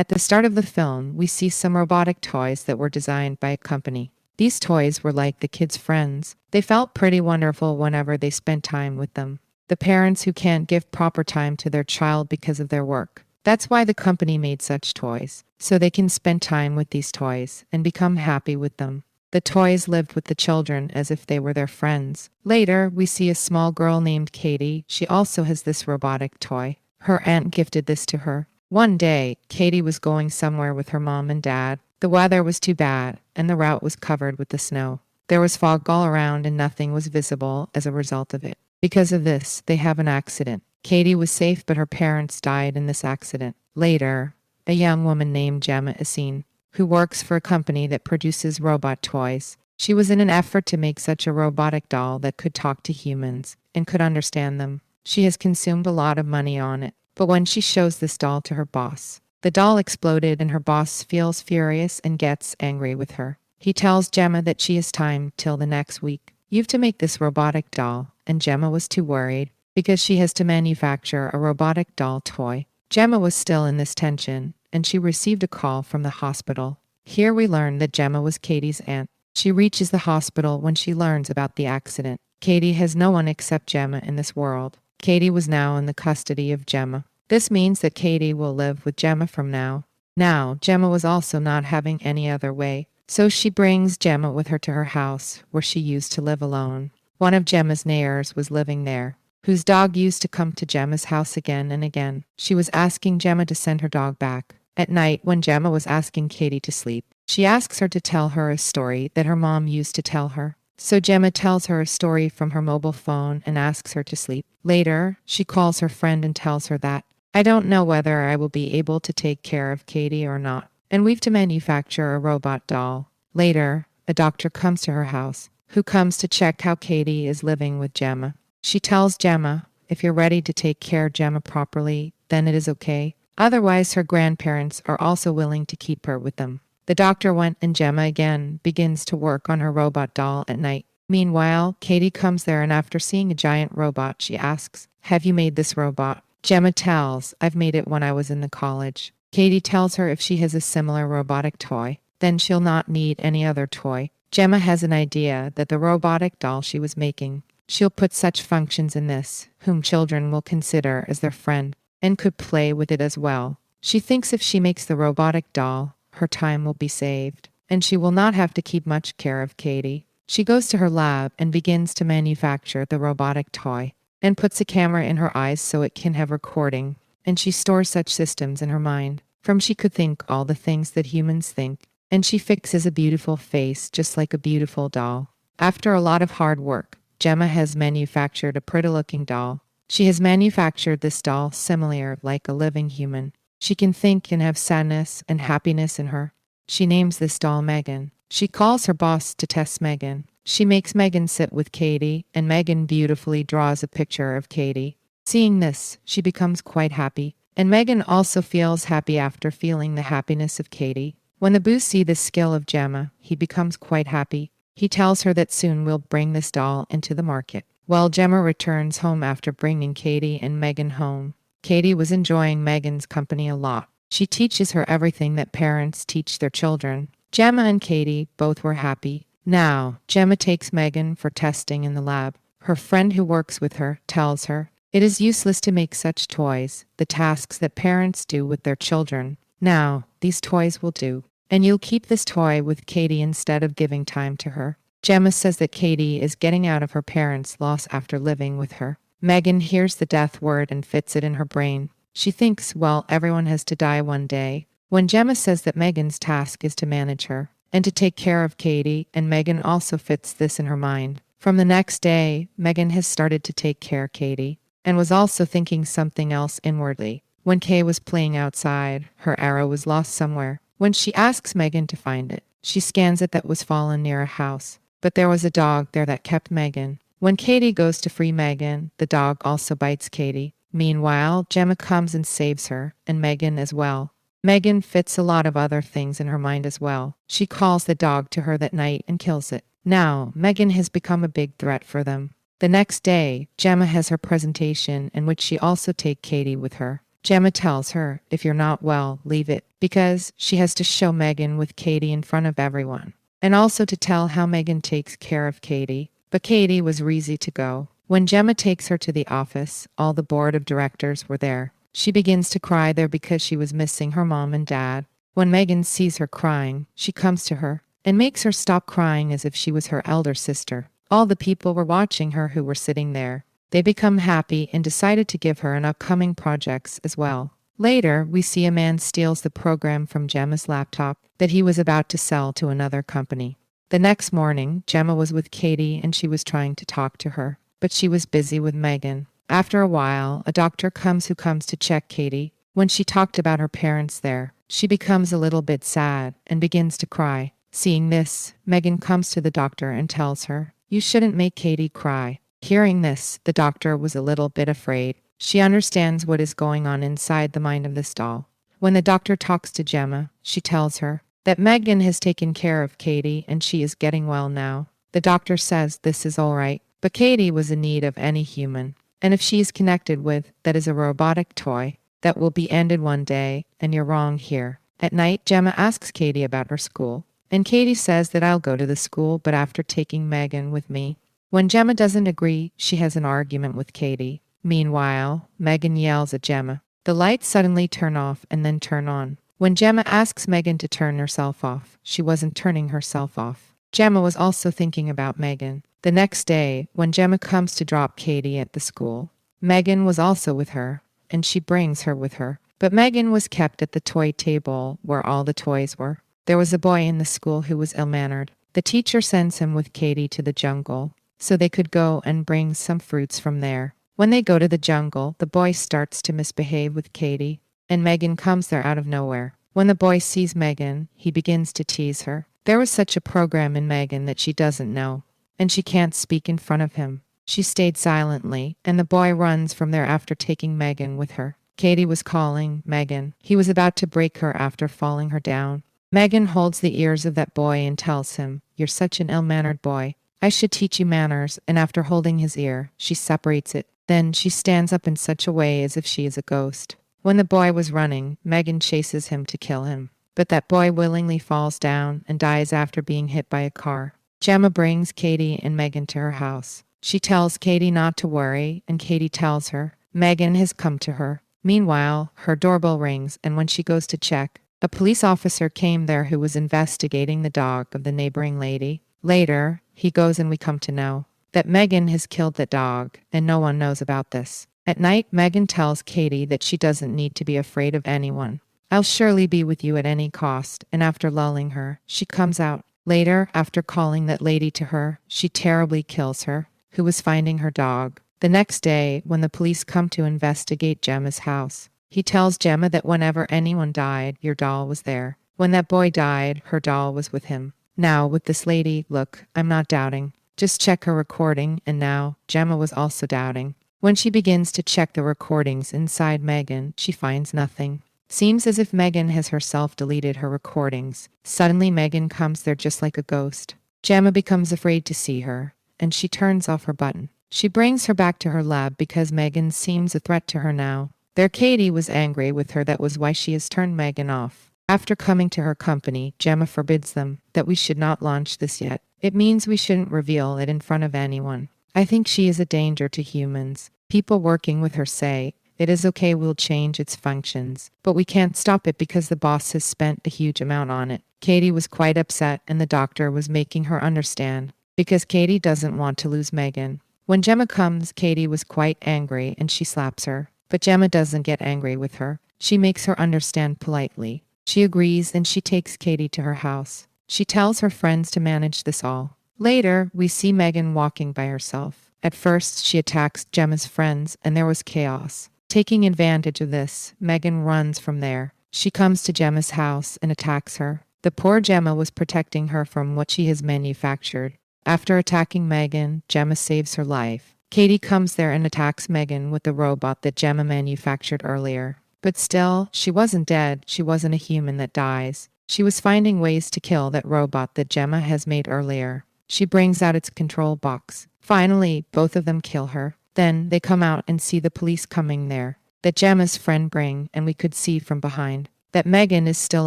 At the start of the film, we see some robotic toys that were designed by a company. These toys were like the kids' friends. They felt pretty wonderful whenever they spent time with them. The parents who can't give proper time to their child because of their work. That's why the company made such toys, so they can spend time with these toys and become happy with them. The toys lived with the children as if they were their friends. Later, we see a small girl named Cady. She also has this robotic toy. Her aunt gifted this to her. One day, Cady was going somewhere with her mom and dad. The weather was too bad, and the route was covered with the snow. There was fog all around and nothing was visible as a result of it. Because of this, they have an accident. Cady was safe, but her parents died in this accident. Later, a young woman named Gemma is seen, who works for a company that produces robot toys. She was in an effort to make such a robotic doll that could talk to humans and could understand them. She has consumed a lot of money on it, but when she shows this doll to her boss, the doll exploded and her boss feels furious and gets angry with her. He tells Gemma that she has time till the next week. You've to make this robotic doll, and Gemma was too worried because she has to manufacture a robotic doll toy. Gemma was still in this tension, and she received a call from the hospital. Here we learn that Gemma was Cady's aunt. She reaches the hospital when she learns about the accident. Cady has no one except Gemma in this world. Cady was now in the custody of Gemma. This means that Cady will live with Gemma from now. Now, Gemma was also not having any other way, so she brings Gemma with her to her house, where she used to live alone. One of Gemma's neighbors was living there, whose dog used to come to Gemma's house again and again. She was asking Gemma to send her dog back. At night, when Gemma was asking Cady to sleep, she asks her to tell her a story that her mom used to tell her. So Gemma tells her a story from her mobile phone and asks her to sleep. Later, she calls her friend and tells her that, I don't know whether I will be able to take care of Cady or not, and we've to manufacture a robot doll. Later, a doctor comes to her house, who comes to check how Cady is living with Gemma. She tells Gemma, if you're ready to take care of Gemma properly, then it is okay. Otherwise, her grandparents are also willing to keep her with them. The doctor went and Gemma again begins to work on her robot doll at night. Meanwhile, Cady comes there and after seeing a giant robot, she asks, have you made this robot? Gemma tells, I've made it when I was in the college. Cady tells her if she has a similar robotic toy, then she'll not need any other toy. Gemma has an idea that the robotic doll she was making, she'll put such functions in this, whom children will consider as their friend, and could play with it as well. She thinks if she makes the robotic doll, her time will be saved, and she will not have to keep much care of Cady. She goes to her lab and begins to manufacture the robotic toy, and puts a camera in her eyes so it can have recording, and she stores such systems in her mind. From she could think all the things that humans think, and she fixes a beautiful face just like a beautiful doll. After a lot of hard work, Gemma has manufactured a pretty-looking doll. She has manufactured this doll similar like a living human. She can think and have sadness and happiness in her. She names this doll Megan. She calls her boss to test Megan. She makes Megan sit with Cady, and Megan beautifully draws a picture of Cady. Seeing this, she becomes quite happy, and Megan also feels happy after feeling the happiness of Cady. When the boss sees the skill of Gemma, he becomes quite happy. He tells her that soon we'll bring this doll into the market. Well, Gemma returns home after bringing Cady and Megan home. Cady was enjoying Megan's company a lot. She teaches her everything that parents teach their children. Gemma and Cady both were happy. Now, Gemma takes Megan for testing in the lab. Her friend who works with her tells her, it is useless to make such toys, the tasks that parents do with their children. Now, these toys will do, and you'll keep this toy with Cady instead of giving time to her. Gemma says that Cady is getting out of her parents' loss after living with her. Megan hears the death word and fits it in her brain. She thinks, well, everyone has to die one day. When Gemma says that Megan's task is to manage her and to take care of Cady, and Megan also fits this in her mind. From the next day, Megan has started to take care of Cady and was also thinking something else inwardly. When Kay was playing outside, her arrow was lost somewhere. When she asks Megan to find it, she scans it that was fallen near a house. But there was a dog there that kept Megan. When Cady goes to free Megan, the dog also bites Cady. Meanwhile, Gemma comes and saves her, and Megan as well. Megan fits a lot of other things in her mind as well. She calls the dog to her that night and kills it. Now, Megan has become a big threat for them. The next day, Gemma has her presentation in which she also takes Cady with her. Gemma tells her, if you're not well, leave it, because she has to show Megan with Cady in front of everyone. And also to tell how Megan takes care of Cady. But Cady was ready to go. When Gemma takes her to the office, all the board of directors were there. She begins to cry there because she was missing her mom and dad. When Megan sees her crying, she comes to her and makes her stop crying as if she was her elder sister. All the people were watching her who were sitting there. They become happy and decided to give her an upcoming projects as well. Later, we see a man steals the program from Gemma's laptop that he was about to sell to another company. The next morning, Gemma was with Cady and she was trying to talk to her, but she was busy with Megan. After a while, a doctor comes who comes to check Cady. When she talked about her parents there, she becomes a little bit sad and begins to cry. Seeing this, Megan comes to the doctor and tells her, "You shouldn't make Cady cry." Hearing this, the doctor was a little bit afraid. She understands what is going on inside the mind of this doll. When the doctor talks to Gemma, she tells her that Megan has taken care of Cady and she is getting well now. The doctor says this is all right, but Cady was in need of any human. And if she is connected with, that is a robotic toy, that will be ended one day, and you're wrong here. At night, Gemma asks Cady about her school. And Cady says that I'll go to the school, but after taking Megan with me. When Gemma doesn't agree, she has an argument with Cady. Meanwhile, Megan yells at Gemma. The lights suddenly turn off and then turn on. When Gemma asks Megan to turn herself off, she wasn't turning herself off. Gemma was also thinking about Megan. The next day, when Gemma comes to drop Cady at the school, Megan was also with her, and she brings her with her. But Megan was kept at the toy table where all the toys were. There was a boy in the school who was ill-mannered. The teacher sends him with Cady to the jungle, so they could go and bring some fruits from there. When they go to the jungle, the boy starts to misbehave with Cady, and Megan comes there out of nowhere. When the boy sees Megan, he begins to tease her. There was such a program in Megan that she doesn't know, and she can't speak in front of him. She stayed silently, and the boy runs from there after taking Megan with her. Cady was calling Megan. He was about to break her after falling her down. Megan holds the ears of that boy and tells him, "You're such an ill-mannered boy. I should teach you manners," and after holding his ear, she separates it. Then she stands up in such a way as if she is a ghost. When the boy was running, Megan chases him to kill him. But that boy willingly falls down and dies after being hit by a car. Gemma brings Cady and Megan to her house. She tells Cady not to worry, and Cady tells her Megan has come to her. Meanwhile, her doorbell rings, and when she goes to check, a police officer came there who was investigating the dog of the neighboring lady. Later, he goes and we come to know that Megan has killed the dog, and no one knows about this. At night, Megan tells Cady that she doesn't need to be afraid of anyone. "I'll surely be with you at any cost," and after lulling her, she comes out. Later, after calling that lady to her, she terribly kills her, who was finding her dog. The next day, when the police come to investigate Gemma's house, he tells Gemma that whenever anyone died, your doll was there. When that boy died, her doll was with him. Now, with this lady, look, I'm not doubting. Just check her recording, and now, Gemma was also doubting. When she begins to check the recordings inside Megan, she finds nothing. Seems as if Megan has herself deleted her recordings. Suddenly, Megan comes there just like a ghost. Gemma becomes afraid to see her, and she turns off her button. She brings her back to her lab because Megan seems a threat to her now. There, Cady was angry with her. That was why she has turned Megan off. After coming to her company, Gemma forbids them that we should not launch this yet. It means we shouldn't reveal it in front of anyone. I think she is a danger to humans. People working with her say, it is okay, we'll change its functions, but we can't stop it because the boss has spent a huge amount on it. Cady was quite upset, and the doctor was making her understand, because Cady doesn't want to lose Megan. When Gemma comes, Cady was quite angry and she slaps her. But Gemma doesn't get angry with her. She makes her understand politely. She agrees and she takes Cady to her house. She tells her friends to manage this all. Later, we see Megan walking by herself. At first, she attacks Gemma's friends and there was chaos. Taking advantage of this, Megan runs from there. She comes to Gemma's house and attacks her. The poor Gemma was protecting her from what she has manufactured. After attacking Megan, Gemma saves her life. Cady comes there and attacks Megan with the robot that Gemma manufactured earlier. But still, she wasn't dead. She wasn't a human that dies. She was finding ways to kill that robot that Gemma has made earlier. She brings out its control box. Finally, both of them kill her. Then they come out and see the police coming there. that Gemma's friend bring, and we could see from behind that Megan is still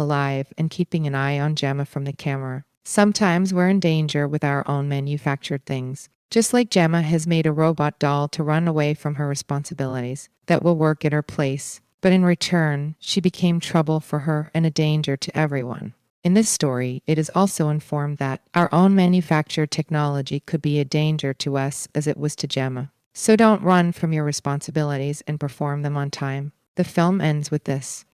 alive and keeping an eye on Gemma from the camera. Sometimes we're in danger with our own manufactured things. Just like Gemma has made a robot doll to run away from her responsibilities that will work at her place, but in return, she became trouble for her and a danger to everyone. In this story, it is also informed that our own manufactured technology could be a danger to us as it was to Gemma. So don't run from your responsibilities and perform them on time. The film ends with this.